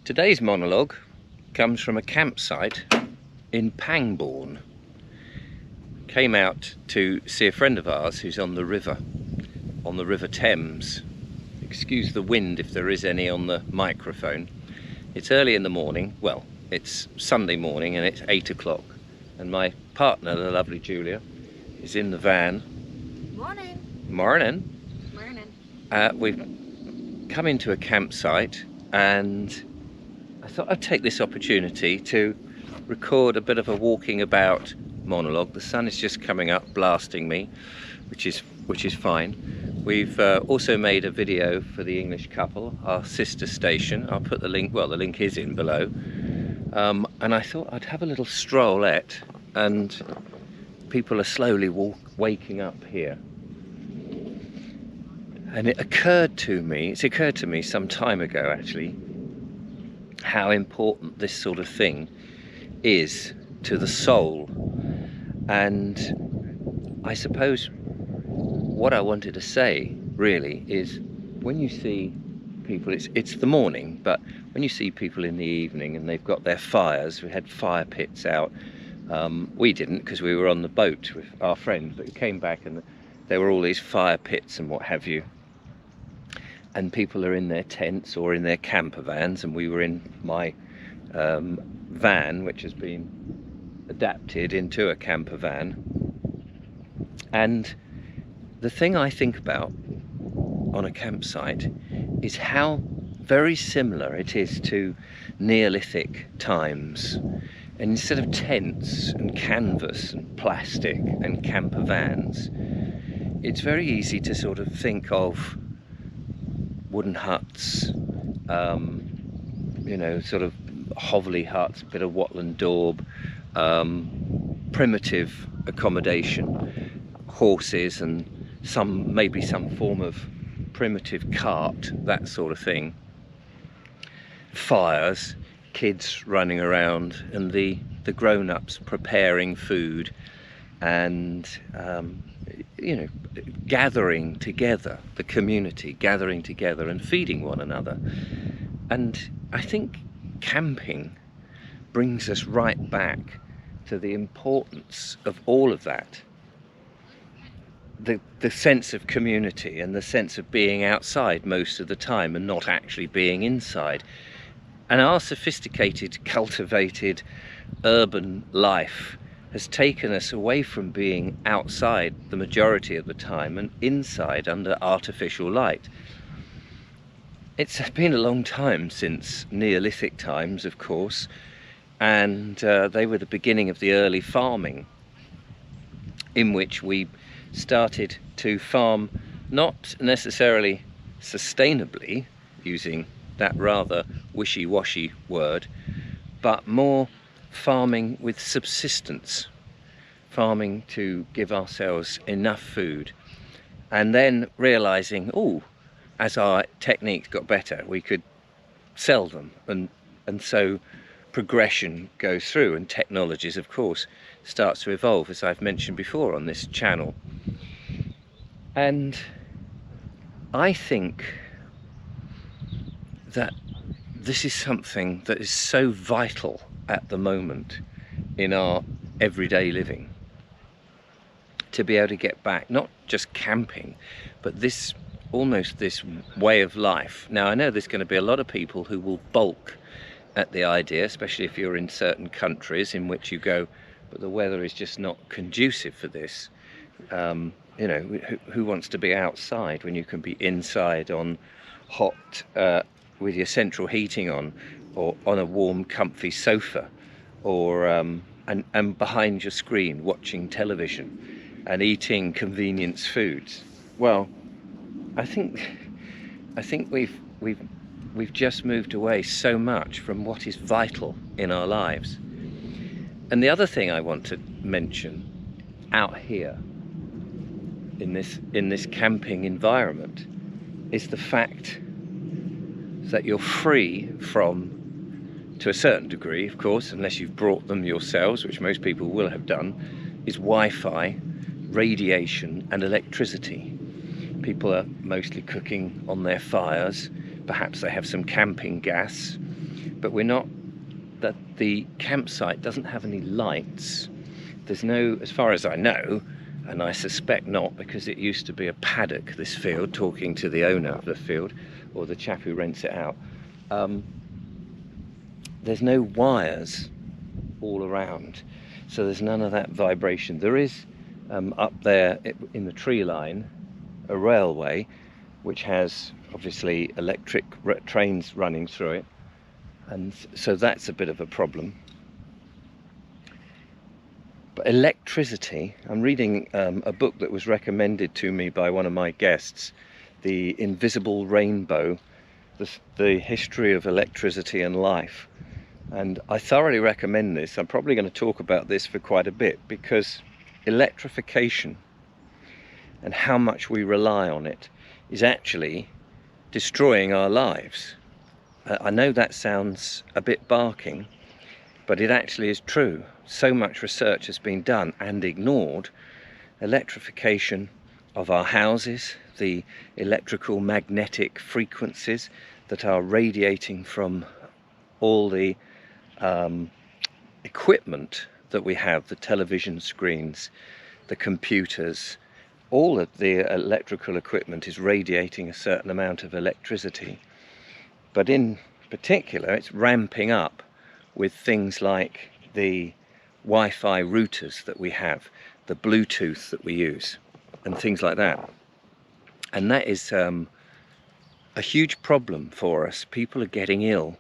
Today's monologue comes from a campsite in Pangbourne. Came out to see a friend of ours who's on the River Thames. Excuse the wind if there is any on the microphone. It's early in the morning, well, it's Sunday morning and it's 8 o'clock. And my partner, the lovely Julia, is in the van. Morning. Morning. Morning. We've come into a campsite and I thought I'd take this opportunity to record a bit of a walking about monologue. The sun is just coming up, blasting me, which is fine. We've also made a video for the English couple, our sister station. I'll put the link, well, the link is in below. And I thought I'd have a little strollette, and people are slowly waking up here. And it's occurred to me some time ago actually, how important this sort of thing is to the soul. And I suppose what I wanted to say really is, when you see people, it's the morning, but when you see people in the evening and they've got their fires, we had fire pits out. We didn't, because we were on the boat with our friends, but we came back and there were all these fire pits and what have you. And people are in their tents or in their camper vans, and we were in my van, which has been adapted into a camper van. And the thing I think about on a campsite is how very similar it is to Neolithic times. And instead of tents and canvas and plastic and camper vans, it's very easy to sort of think of wooden huts, sort of hovelly huts, a bit of wattle daub, primitive accommodation, horses and maybe some form of primitive cart, that sort of thing. Fires, kids running around, and the grown-ups preparing food and gathering together, the community gathering together and feeding one another. And I think camping brings us right back to the importance of all of that. The sense of community and the sense of being outside most of the time and not actually being inside. And our sophisticated, cultivated, urban life has taken us away from being outside the majority of the time and inside under artificial light. It's been a long time since Neolithic times, of course, and they were the beginning of the early farming, in which we started to farm not necessarily sustainably, using that rather wishy-washy word, but more farming with subsistence, farming to give ourselves enough food, and then realizing, as our techniques got better, we could sell them, and so progression goes through, and technologies, of course, starts to evolve, as I've mentioned before on this channel. And I think that this is something that is so vital at the moment in our everyday living, to be able to get back, not just camping, but this way of life. Now, I know there's going to be a lot of people who will balk at the idea, especially if you're in certain countries in which you go, but the weather is just not conducive for this. Who wants to be outside when you can be inside on hot, with your central heating on, or on a warm, comfy sofa, or and behind your screen watching television and eating convenience foods? Well, I think we've just moved away so much from what is vital in our lives. And the other thing I want to mention out here in this camping environment is the fact that you're free from, to a certain degree, of course, unless you've brought them yourselves, which most people will have done, is Wi-Fi, radiation and electricity. People are mostly cooking on their fires. Perhaps they have some camping gas. but we're not, that the campsite doesn't have any lights. There's no, as far as I know, and I suspect not, because it used to be a paddock, this field, talking to the owner of the field, or the chap who rents it out. There's no wires all around, so there's none of that vibration. There is up there in the tree line a railway which has obviously electric trains running through it, and so that's a bit of a problem. But electricity, I'm reading a book that was recommended to me by one of my guests, The Invisible Rainbow, the history of electricity and life. And I thoroughly recommend this. I'm probably going to talk about this for quite a bit, because electrification and how much we rely on it is actually destroying our lives. I know that sounds a bit barking, but it actually is true. So much research has been done and ignored. Electrification of our houses, the electrical magnetic frequencies that are radiating from all the equipment that we have, the television screens, the computers, all of the electrical equipment is radiating a certain amount of electricity. But in particular, it's ramping up with things like the Wi-Fi routers that we have, the Bluetooth that we use, and things like that. And that is a huge problem for us. People are getting ill.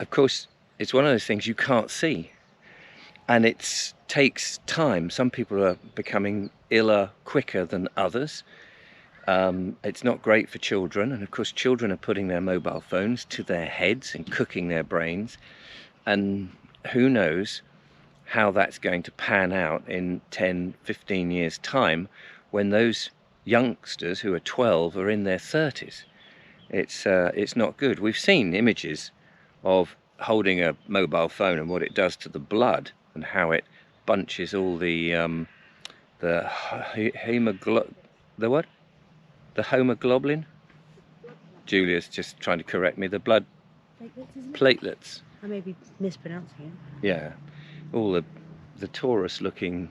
Of course, it's one of those things you can't see, and it takes time. Some people are becoming iller quicker than others. It's not great for children, and of course children are putting their mobile phones to their heads and cooking their brains, and who knows how that's going to pan out in 10-15 years time, when those youngsters who are 12 are in their 30s. It's not good. We've seen images of holding a mobile phone and what it does to the blood, and how it bunches all the hemoglobin. Julia's just trying to correct me. The blood platelets. I may be mispronouncing it. Yeah, all the torus-looking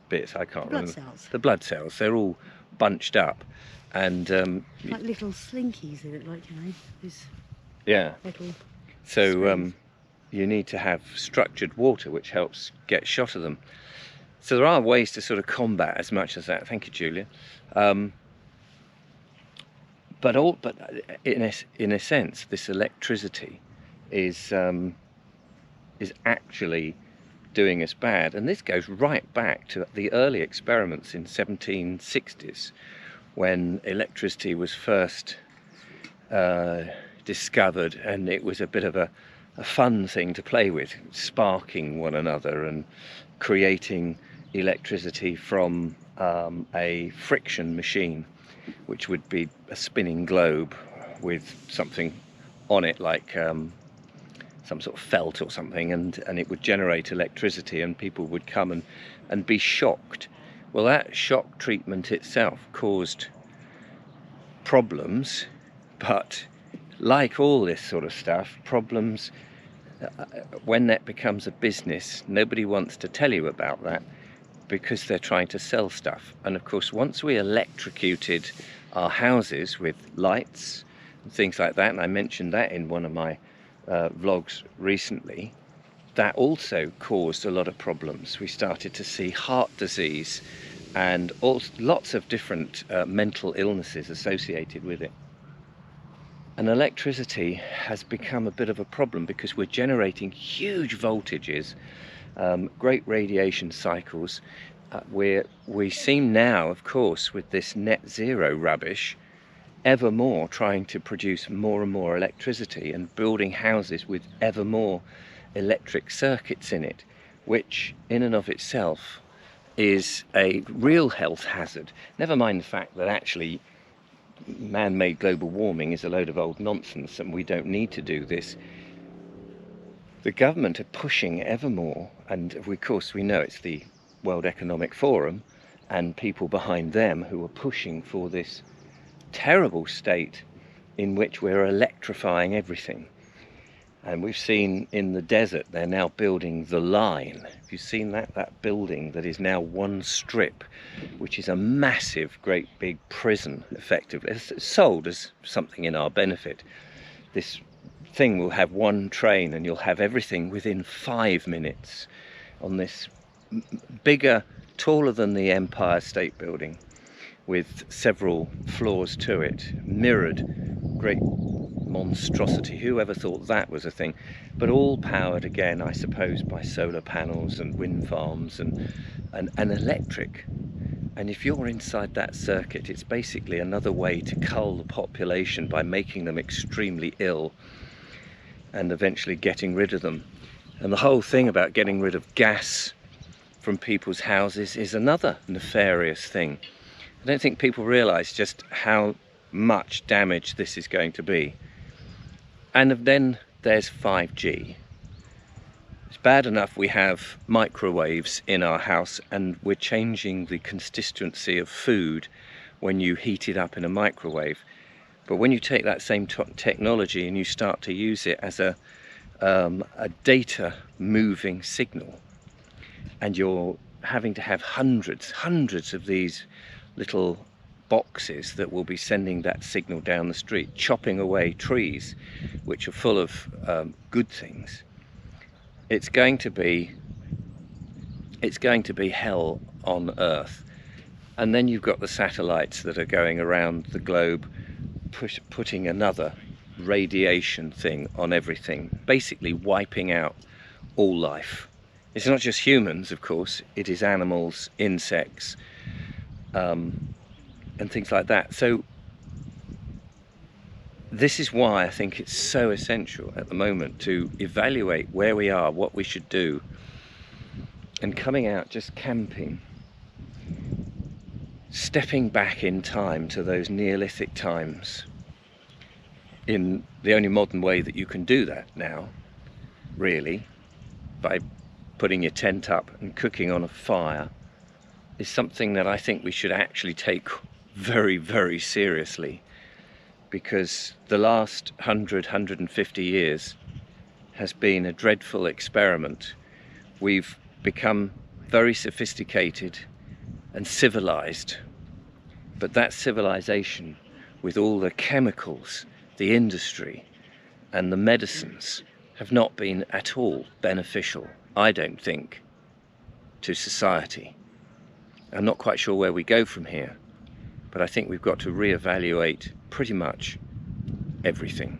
bits. I can't remember. Cells. The blood cells. They're all bunched up, and like little slinkies in it, like, you know, these yeah. little. So you need to have structured water, which helps get shot of them. So there are ways to sort of combat as much as that. Thank you, Julia. But in a sense, this electricity is actually doing us bad, and this goes right back to the early experiments in 1760s, when electricity was first discovered, and it was a bit of a fun thing to play with, sparking one another and creating electricity from a friction machine, which would be a spinning globe with something on it, like some sort of felt or something, and it would generate electricity, and people would come and be shocked. Well, that shock treatment itself caused problems, but like all this sort of stuff, problems, when that becomes a business, nobody wants to tell you about that, because they're trying to sell stuff. And of course, once we electrocuted our houses with lights and things like that, and I mentioned that in one of my vlogs recently, that also caused a lot of problems. We started to see heart disease and lots of different mental illnesses associated with it. And electricity has become a bit of a problem, because we're generating huge voltages, great radiation cycles. We seem now, of course, with this net zero rubbish, ever more trying to produce more and more electricity, and building houses with ever more electric circuits in it, which in and of itself is a real health hazard. Never mind the fact that actually man-made global warming is a load of old nonsense, and we don't need to do this. The government are pushing ever more, and of course we know it's the World Economic Forum and people behind them who are pushing for this terrible state in which we're electrifying everything. And we've seen in the desert, they're now building the line. Have you seen that building that is now one strip, which is a massive, great big prison, effectively. It's sold as something in our benefit. This thing will have one train and you'll have everything within 5 minutes on this bigger, taller than the Empire State Building, with several floors to it, mirrored, great monstrosity. Whoever thought that was a thing? But all powered again, I suppose, by solar panels and wind farms and electric. And if you're inside that circuit, it's basically another way to cull the population by making them extremely ill and eventually getting rid of them. And the whole thing about getting rid of gas from people's houses is another nefarious thing. I don't think people realise just how much damage this is going to be. And then there's 5G. It's bad enough we have microwaves in our house and we're changing the consistency of food when you heat it up in a microwave. But when you take that same technology and you start to use it as a data moving signal, and you're having to have hundreds of these little boxes that will be sending that signal down the street, chopping away trees which are full of good things, it's going to be hell on earth. And then you've got the satellites that are going around the globe, putting another radiation thing on everything, basically wiping out all life. It's not just humans, of course, it is animals, insects, and things like that. So this is why I think it's so essential at the moment to evaluate where we are, what we should do, and coming out just camping, stepping back in time to those Neolithic times in the only modern way that you can do that now, really, by putting your tent up and cooking on a fire, is something that I think we should actually take very, very seriously, because the last 150 years has been a dreadful experiment. We've become very sophisticated and civilized, but that civilization, with all the chemicals, the industry and the medicines, have not been at all beneficial, I don't think, to society. I'm not quite sure where we go from here, but I think we've got to reevaluate pretty much everything.